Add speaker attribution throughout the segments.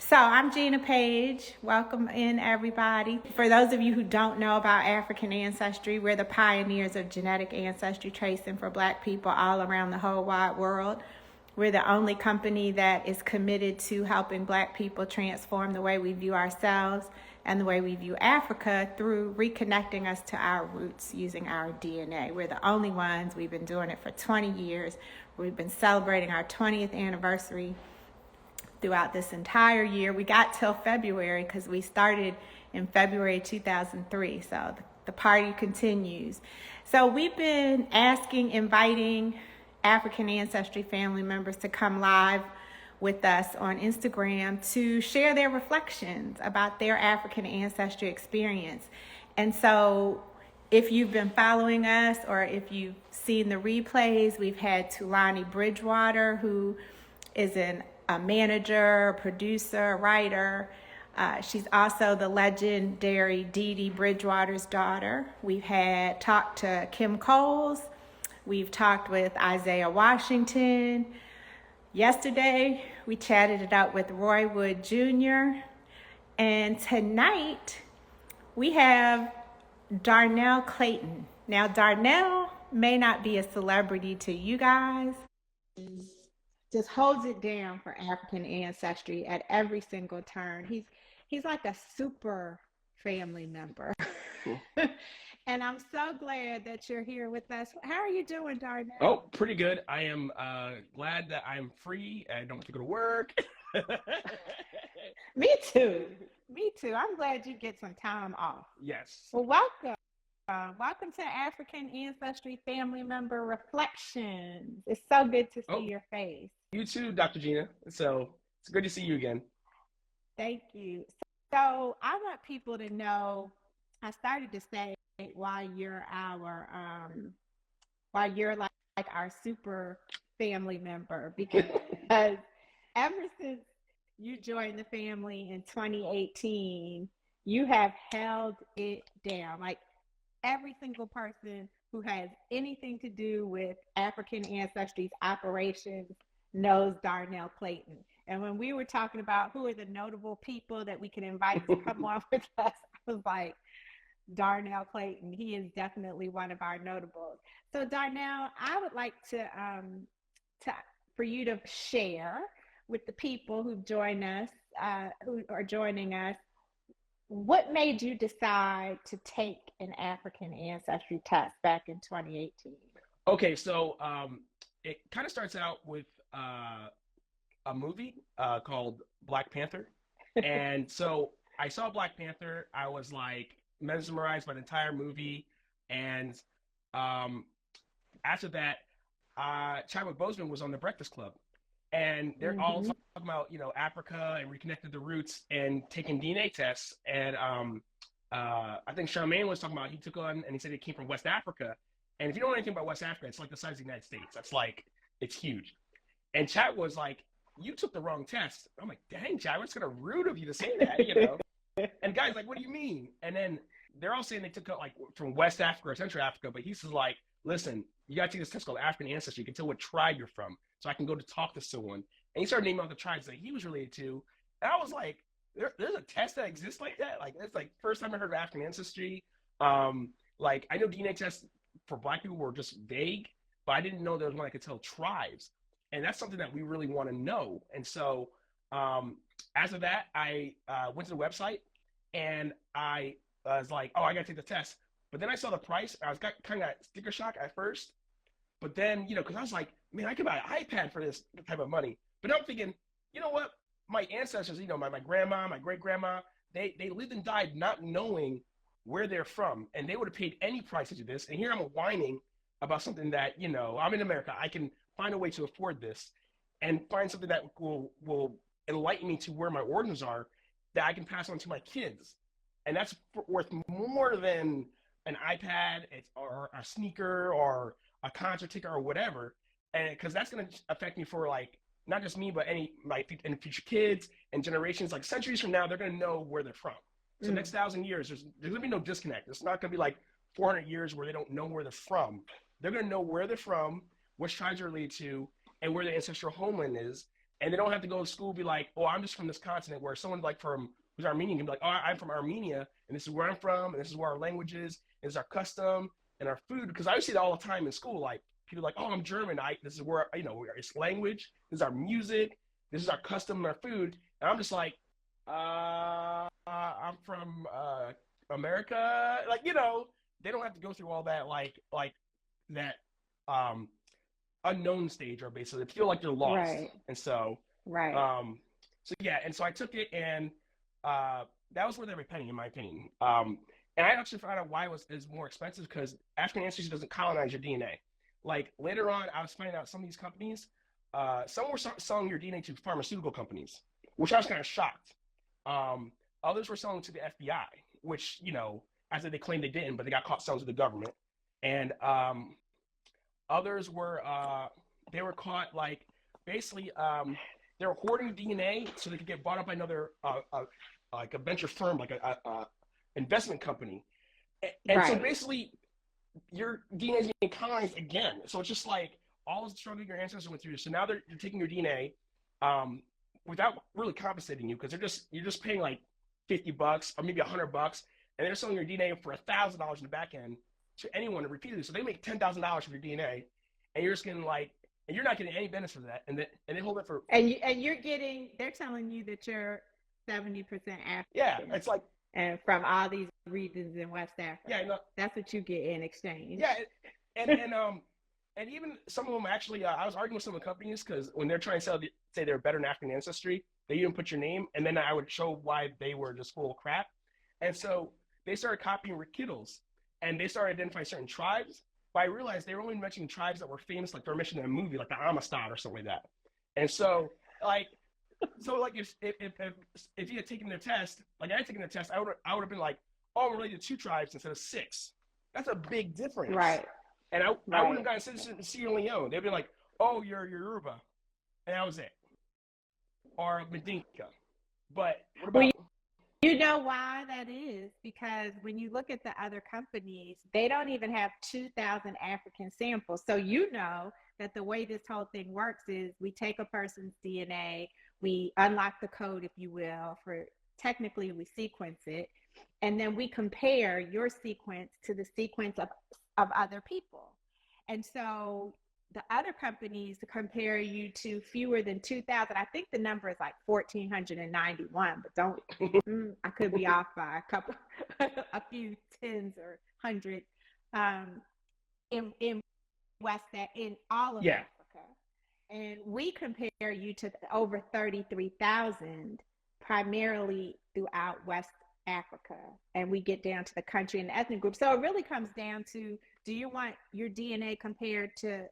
Speaker 1: So I'm Gina Page. Welcome in, everybody. For those of you who don't know about African Ancestry, we're the pioneers of genetic ancestry tracing for Black people all around the whole wide world. We're the only company that is committed to helping Black people transform the way we view ourselves and the way we view Africa through reconnecting us to our roots using our DNA. We're the only ones. We've been doing it for 20 years. We've been celebrating our 20th anniversary throughout this entire year. We got till February because we started in February 2003. So the party continues. So we've been inviting African Ancestry family members to come live with us on Instagram to share their reflections about their African ancestry experience. And so if you've been following us or if you've seen the replays, we've had Tulani Bridgewater, who is a manager, producer, writer. She's also the legendary Dee Dee Bridgewater's daughter. We've had talked to Kim Coles. We've talked with Isaiah Washington. Yesterday, we chatted it up with Roy Wood Jr. And tonight, we have Darnell Clayton. Now, Darnell may not be a celebrity to you guys. Just holds it down for African ancestry at every single turn. He's like a super family member. And I'm so glad that you're here with us. How are you doing, Darnell?
Speaker 2: Oh, pretty good. I am glad that I'm free. I don't have to go to work.
Speaker 1: Me too. Me too. I'm glad you get some time off.
Speaker 2: Yes.
Speaker 1: Well, welcome. Welcome to African Ancestry Family Member Reflections. It's so good to see your face.
Speaker 2: You too, Dr. Gina. So it's good to see you again.
Speaker 1: Thank you. So I want people to know, I started to say why you're like our super family member, because ever since you joined the family in 2018, you have held it down. Like every single person who has anything to do with African Ancestry's operations knows Darnell Clayton. And when we were talking about who are the notable people that we can invite to come on with us, I was like, Darnell Clayton. He is definitely one of our notables. So Darnell, I would like for you to share with the people who join us, who are joining us, what made you decide to take an African ancestry test back in 2018?
Speaker 2: Okay, so it kind of starts out with a movie called Black Panther. And so I saw Black Panther. I was like mesmerized by the entire movie. And after that, Chadwick Boseman was on The Breakfast Club. And they're all talking about, Africa and reconnecting the roots and taking DNA tests. And I think Charmaine was talking about, he took on and he said he came from West Africa. And if you don't know anything about West Africa, it's like the size of the United States. That's like, it's huge. And Chad was like, you took the wrong test. I'm like, dang, Chad, it's kind of rude of you to say that, And guys like, what do you mean? And then they're all saying they took like from West Africa or Central Africa, but he's like, listen, you got to take this test called African Ancestry. You can tell what tribe you're from, so I can go to talk to someone. And he started naming all the tribes that he was related to. And I was like, there's a test that exists like that? Like, that's like first time I heard of African Ancestry. Like, I know DNA tests for Black people were just vague, but I didn't know there was one that could tell tribes. And that's something that we really want to know. And so as of that, I went to the website and I was like, oh, I got to take the test. But then I saw the price. I was kind of sticker shock at first. But then, because I was like, man, I could buy an iPad for this type of money. But now I'm thinking, you know what? My ancestors, my grandma, my great-grandma, they lived and died not knowing where they're from. And they would have paid any price to do this. And here I'm whining about something that, I'm in America. I can find a way to afford this and find something that will enlighten me to where my origins are that I can pass on to my kids. And that's worth more than an iPad or a sneaker or a concert ticket or whatever. And because that's going to affect me for like, not just me, but my future kids and generations, like centuries from now, they're going to know where they're from. So next 1,000 years, there's going to be no disconnect. It's not going to be like 400 years where they don't know where they're from. They're going to know where they're from, which tribes are related to, and where their ancestral homeland is. and they don't have to go to school and be like, oh, I'm just from this continent, where someone like from who's Armenian can be like, oh, I'm from Armenia, and this is where I'm from, and this is where our language is, and this is our custom and our food. Because I see that all the time in school, like people are like, oh, I'm German, this is where it's language, this is our music, this is our custom and our food, and I'm just like, I'm from America, like they don't have to go through all that like that unknown stage, or basically they feel like they're lost.
Speaker 1: Right.
Speaker 2: And so so yeah, and so I took it, and that was worth every penny in my opinion. And I actually found out why it was more expensive, because African Ancestry doesn't colonize your DNA. Like later on, I was finding out some of these companies, some were selling your DNA to pharmaceutical companies, which I was kind of shocked. Others were selling to the FBI, which as they claimed they didn't, but they got caught selling to the government. And others were they were caught like basically they were hoarding DNA so they could get bought up by another like a venture firm, like a investment company. And so basically your DNA is being colonized again. So it's just like all the struggle your ancestors went through. So now they're taking your DNA without really compensating you, because you're just paying like $50 or maybe $100, and they're selling your DNA for $1,000 in the back end to anyone repeatedly. So they make $10,000 from your DNA, and you're just getting like, and you're not getting any benefits for that, and they hold it for.
Speaker 1: And you're getting, they're telling you that you're 70% African.
Speaker 2: Yeah, it's like.
Speaker 1: And from all these regions in West Africa.
Speaker 2: Yeah,
Speaker 1: that's what you get in exchange.
Speaker 2: Yeah, and even some of them actually, I was arguing with some of the companies, because when they're trying to say they're better than African Ancestry, they even put your name, and then I would show why they were just full of crap. And so they started copying riddles, and they started identifying certain tribes. But I realized they were only mentioning tribes that were famous, like they were mentioned in a movie, like the Amistad or something like that. And so like if you had taken their test, like I had taken the test, I would have been like, oh, I'm related to 2 tribes instead of 6. That's a big difference.
Speaker 1: Right.
Speaker 2: And I wouldn't have gotten citizenship in Sierra Leone. They'd be like, oh, you're Yoruba. And that was it. Or Mandinka. But what about...
Speaker 1: Well, you know why that is? Because when you look at the other companies, they don't even have 2,000 African samples. So that the way this whole thing works is we take a person's DNA, we unlock the code, if you will, technically we sequence it, and then we compare your sequence to the sequence of other people. And so the other companies compare you to fewer than 2,000. I think the number is like 1,491, but I could be off by a few tens or hundred in all of Africa. And we compare you to over 33,000 primarily throughout West Africa. And we get down to the country and the ethnic group. So it really comes down to, do you want your DNA compared to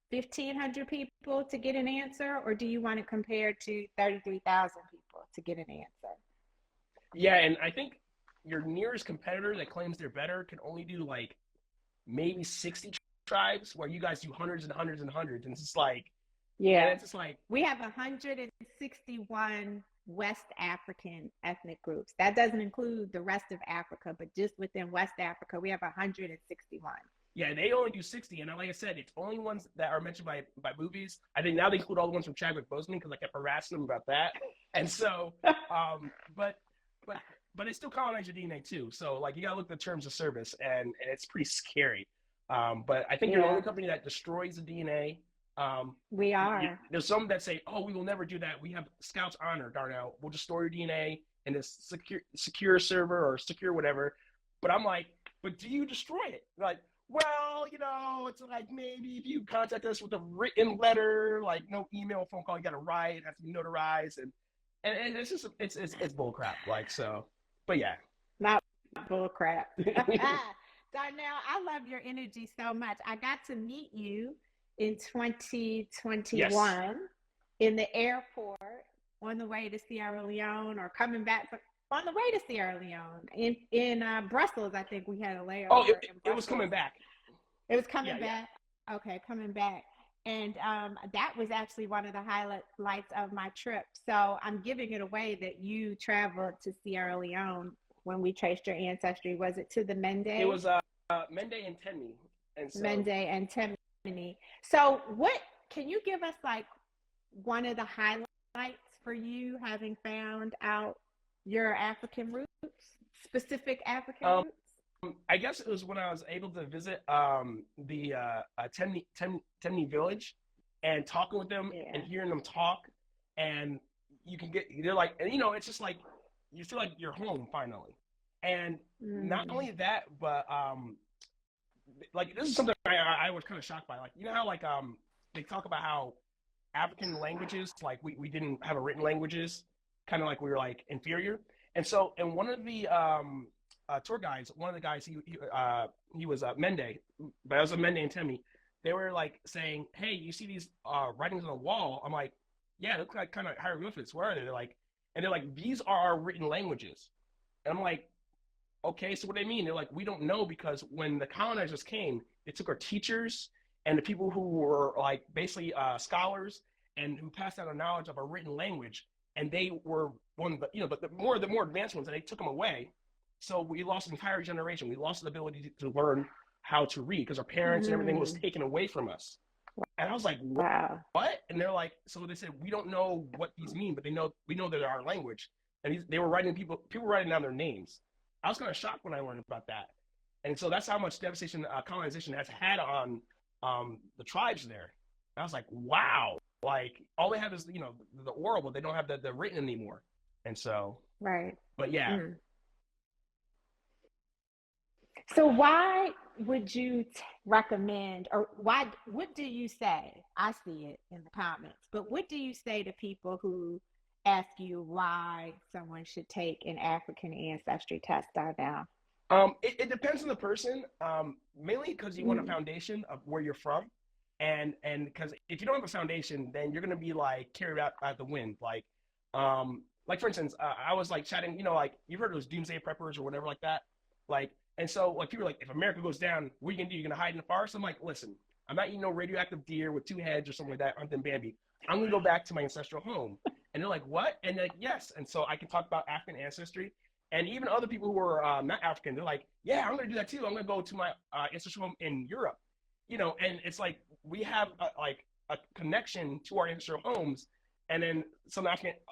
Speaker 1: 1,500 people to get an answer, or do you want it compared to 33,000 people to get an answer?
Speaker 2: Yeah, and I think your nearest competitor that claims they're better can only do like maybe 60 tribes, where you guys do hundreds and hundreds and hundreds, and it's just like,
Speaker 1: yeah,
Speaker 2: and it's just like,
Speaker 1: we have 161 West African ethnic groups. That doesn't include the rest of Africa, but just within West Africa, we have 161.
Speaker 2: Yeah, they only do 60, and like I said, it's only ones that are mentioned by movies. I think now they include all the ones from Chadwick Boseman, because I kept harassing them about that. And so, but they still colonize your DNA too. So like, you gotta look at the terms of service, and it's pretty scary. But I think you're the only company that destroys the DNA.
Speaker 1: We are.
Speaker 2: There's some that say, oh, we will never do that. We have Scout's honor, Darnell. We'll just store your DNA in this secure server or secure whatever. But I'm like, but do you destroy it? Like, well, it's like, maybe if you contact us with a written letter, like no email, phone call, you got to write, it has to be notarized, and it's just it's bull crap. Like, so, but yeah,
Speaker 1: not bull crap. Darnell, I love your energy so much. I got to meet you in 2021 in the airport on the way to Sierra Leone, or coming back on the way to Sierra Leone in Brussels. I think we had a layover.
Speaker 2: Oh, it was coming back.
Speaker 1: It was coming back. Yeah. Okay, coming back. And that was actually one of the highlights of my trip. So I'm giving it away that you traveled to Sierra Leone when we traced your ancestry. Was it to the Mende?
Speaker 2: It was Mende and Tenmi. And so...
Speaker 1: Mende and Tenmi. So what can you give us, like, one of the highlights for you having found out your African roots, specific African
Speaker 2: Um,
Speaker 1: roots?
Speaker 2: I guess it was when I was able to visit the Temne village and talking with them and
Speaker 1: Yeah.
Speaker 2: hearing them talk, and you can get they're like, and it's just like you feel like you're home finally. And not
Speaker 1: Mm.
Speaker 2: only that, but like this is something I was kind of shocked by. Like how like they talk about how African languages, like we didn't have a written languages, kind of like we were like inferior. And so, and one of the tour guides, one of the guys, he was Mende, but it was a Mende and Temi. They were like saying, "Hey, you see these writings on the wall?" I'm like, "Yeah, it looks like kind of hieroglyphics. Where are they?" They're like, and they're like, "These are our written languages." And I'm like, "Okay, so what do they mean?" They're like, "We don't know because when the colonizers came, they took our teachers and the people who were like basically scholars and who passed down the knowledge of a written language, and they were one of the but the more advanced ones, and they took them away. So we lost an entire generation. We lost the ability to learn how to read because our parents and everything was
Speaker 1: Mm.
Speaker 2: taken away from us." And I was like, "What?"
Speaker 1: Wow.
Speaker 2: And they're like, so they said, "We don't know what these mean, but we know that they're our language." And they were writing people writing down their names. I was kind of shocked when I learned about that. And so that's how much devastation colonization has had on the tribes there. And I was like, wow, like all they have is the oral, but they don't have the written anymore. And so,
Speaker 1: Right.
Speaker 2: but yeah.
Speaker 1: Mm. So why would you recommend, or what do you say? I see it in the comments, but what do you say to people who ask you why someone should take an African ancestry test, Darnell?
Speaker 2: It depends on the person, mainly because you want a
Speaker 1: Mm.
Speaker 2: foundation of where you're from, and because if you don't have a foundation, then you're gonna be like carried out the wind. Like for instance, I was like chatting, like you've heard of those doomsday preppers or whatever like that, like, and so like people are like, if America goes down, what are you gonna do? You're gonna hide in the forest? I'm like, listen, I'm not eating no radioactive deer with two heads or something like that, hunting Bambi. I'm gonna go back to my ancestral home. And they're like, what? And they're like, yes. And so I can talk about African ancestry and even other people who are not African, they're like, yeah, I'm going to do that too. I'm going to go to my ancestral home in Europe, and it's like we have a connection to our ancestral homes. And then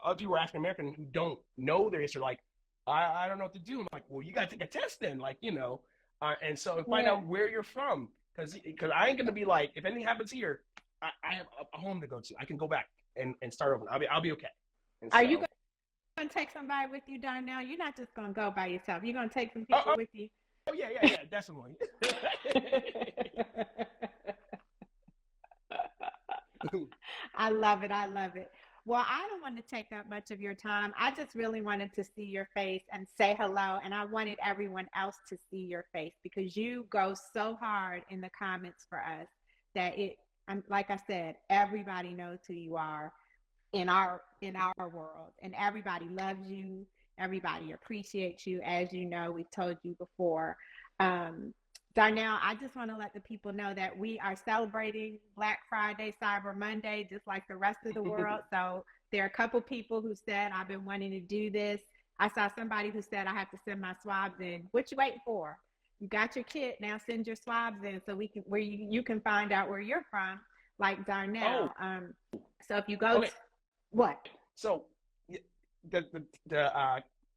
Speaker 2: other people are African American who don't know their history, like, I don't know what to do. I'm like, well, you got to take a test then, and so find
Speaker 1: Yeah.
Speaker 2: out where you're from. Because I ain't going to be like, if anything happens here, I have a home to go to. I can go back and start over. I'll be okay. And
Speaker 1: Are you
Speaker 2: so,
Speaker 1: going to take somebody with you, Darnell? You're not just going to go by yourself. You're going to take some
Speaker 2: oh,
Speaker 1: people with you.
Speaker 2: oh yeah, definitely.
Speaker 1: I love it. I love it. Well, I don't want to take up much of your time. I just really wanted to see your face and say hello. And I wanted everyone else to see your face because you go so hard in the comments for us that like I said, everybody knows who you are in our world, and everybody loves you. Everybody appreciates you. As you know, we've told you before. um, Darnell, I just want to let the people know that we are celebrating Black Friday, Cyber Monday, just like the rest of the world. So there are a couple people who said, I've been wanting to do this. I saw somebody who said, I have to send my swabs in. What you waiting for? You got your kit, now send your swabs in so we can where you can find out where you're from, like
Speaker 2: Oh,
Speaker 1: Darnell. So if you go to
Speaker 2: okay.
Speaker 1: what?
Speaker 2: So the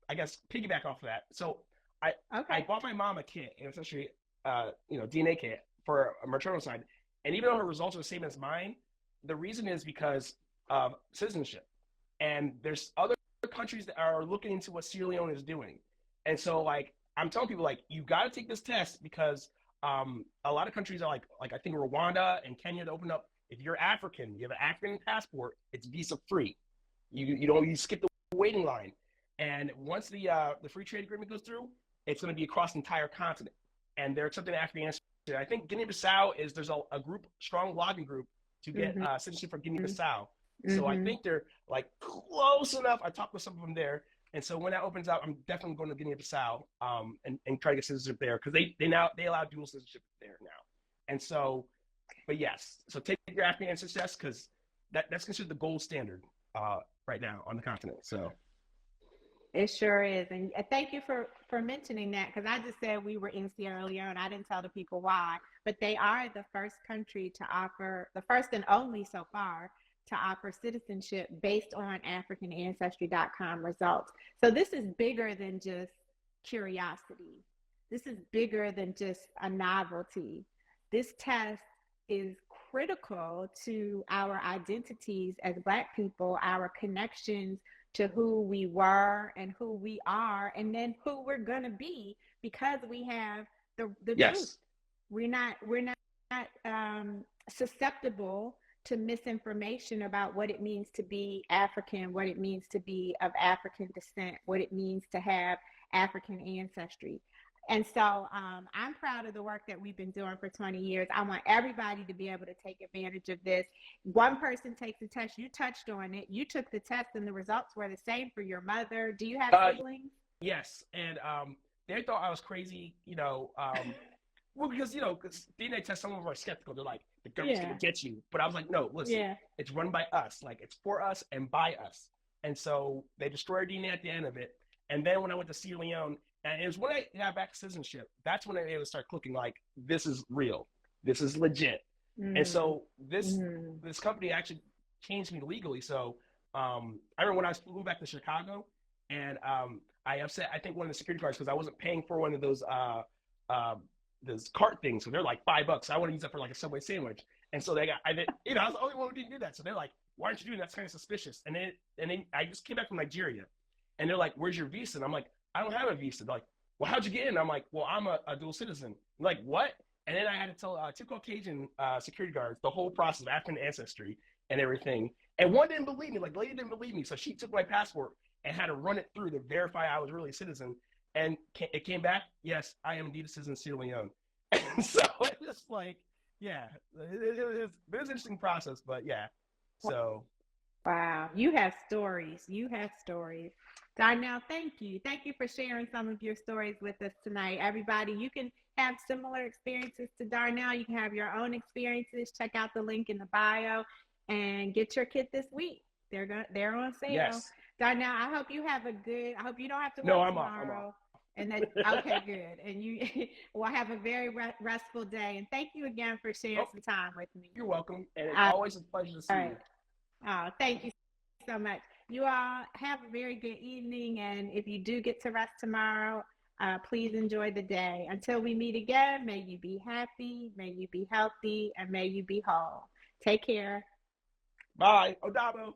Speaker 2: I guess piggyback off of that. So I I
Speaker 1: Okay.
Speaker 2: bought my mom a kit, ancestry, DNA kit for a maternal side, and even though her results are the same as mine, the reason is because of citizenship, and there's other countries that are looking into what Sierra Leone is doing, and so like I'm telling people like you got to take this test because a lot of countries are like I think Rwanda and Kenya to open up. If you're African, you have an African passport, it's visa free. You skip the waiting line, and once the free trade agreement goes through, it's going to be across the entire continent, and they're accepting African ancestry. I think Guinea-Bissau is there's a group strong blogging group to get
Speaker 1: Mm-hmm.
Speaker 2: citizenship for Guinea-Bissau. So I
Speaker 1: Mm-hmm.
Speaker 2: think they're like close enough. I talked with some of them there, and so when that opens up, I'm definitely going to Guinea-Bissau and try to get citizenship there because they allow dual citizenship there now, and so but yes, so take your African ancestry test because that's considered the gold standard uh, right now on the continent. So
Speaker 1: It sure is. And thank you for mentioning that because I just said we were in Sierra Leone. I didn't tell the people why, but they are the first country to offer, the first and only so far, to offer citizenship based on AfricanAncestry.com results. So this is bigger than just curiosity. This is bigger than just a novelty. This test is critical to our identities as Black people, our connections to who we were and who we are, and then who we're gonna be, because we have the truth. We're not susceptible to misinformation about what it means to be African, what it means to be of African descent, what it means to have African ancestry. And so I'm proud of the work that we've been doing for 20 years. I want everybody to be able to take advantage of this. One person takes the test. You touched on it. You took the test and the results were the same for your mother. Do you have siblings?
Speaker 2: Yes. And they thought I was crazy, well, because, because DNA tests, some of them are skeptical. They're like, the government's going to get you. But I was like, no, listen, it's run by us. Like, it's for us and by us. And so they destroyed DNA at the end of it. And then when I went to Sierra Leone, and it was when I got back to citizenship, that's when it would start clicking like, this is real. This is legit. And so this company actually changed me legally. So I remember when I flew back to Chicago, and I upset, I think, one of the security guards because I wasn't paying for one of those cart things. So they're like $5. I want to use that for like a Subway sandwich. And so I was the only one who didn't do that. So they're like, why aren't you doing that? That's kind of suspicious. And then I just came back from Nigeria, and they're like, where's your visa? And I'm like, I don't have a visa. They're like, well, how'd you get in? I'm like, well, I'm a dual citizen. I'm like, what? And then I had to tell two Caucasian security guards the whole process of African ancestry and everything. And one didn't believe me. Like, the lady didn't believe me. So she took my passport and had to run it through to verify I was really a citizen. And it came back, yes, I am indeed a citizen of Sierra Leone. And so it was like, yeah, it was an interesting process, but yeah. So.
Speaker 1: Wow, you have stories. You have stories. Darnell, thank you. Thank you for sharing some of your stories with us tonight. Everybody, you can have similar experiences to Darnell. You can have your own experiences. Check out the link in the bio and get your kit this week. They're on sale.
Speaker 2: Yes.
Speaker 1: Darnell, I hope you have I hope you don't have to work tomorrow.
Speaker 2: I'm off.
Speaker 1: And that, okay, good. And you will have a very restful day. And thank you again for sharing some time with me.
Speaker 2: You're welcome. And it's always a pleasure to see you.
Speaker 1: Oh, thank you so much. You all have a very good evening. And if you do get to rest tomorrow, please enjoy the day. Until we meet again, may you be happy, may you be healthy, and may you be whole. Take care.
Speaker 2: Bye. Odabo.